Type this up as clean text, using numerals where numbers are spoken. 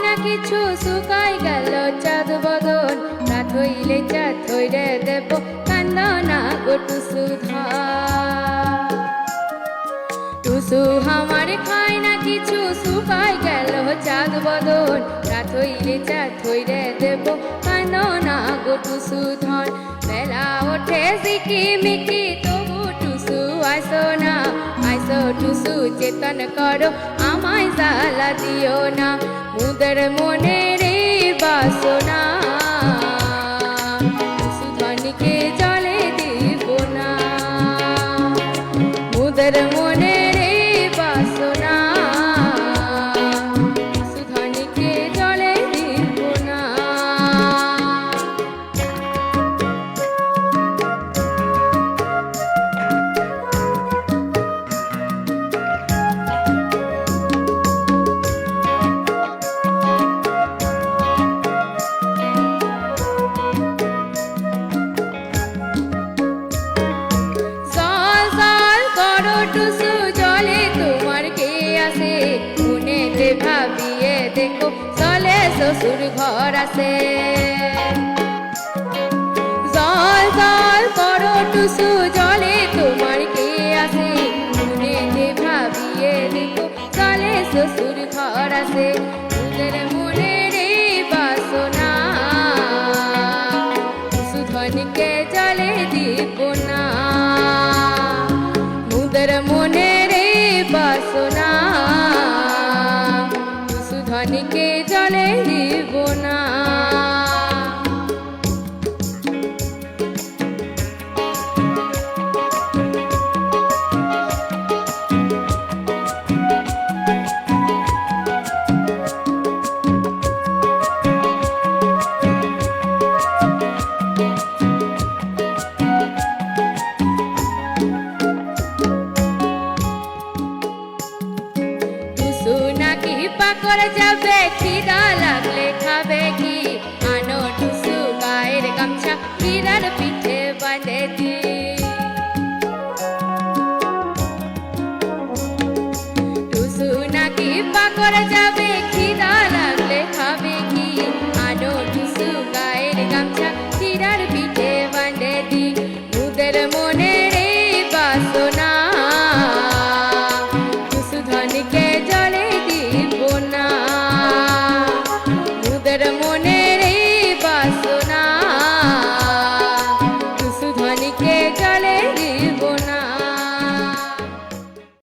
না কিছু শুকাই গেল চাঁদ বদন রাত হইলে চাঁদ ধইরে দেব কান্দ না গো টুসু টুসু আমার খায় না কিছু শুকাই গেল চাঁদ বদন রাত হইলে চাঁদ ধইরে দেব কান্দ না গো টুসু ধন বেলা ওঠে ঝিকিমিকি তবু টুসু আইসো না আইসো টুসু চেতন করো আমায় জ্বালা দিও না মুদের মনের এই বাসনা টুসু ধনকে জলে দিব না মুদের মনের এই বাসনা টুসু ধনকে জলে দিব না টুসু জলে তোমার কে আসে মনেতে ভাবিয়ে দেখো চলে শ্বশুর ঘর আসে জল জল করো টুসু জলে তোমার কে আসে মনেতে ভাবিয়ে দেখো চলে শ্বশুর ঘর আসে তোদের মনের এই বাসনা টুসু ধনকে জলে দিব না মুদের মনের এই বাসনা টুসু ধনকে জলে দিব না পাকর যাবে খিদা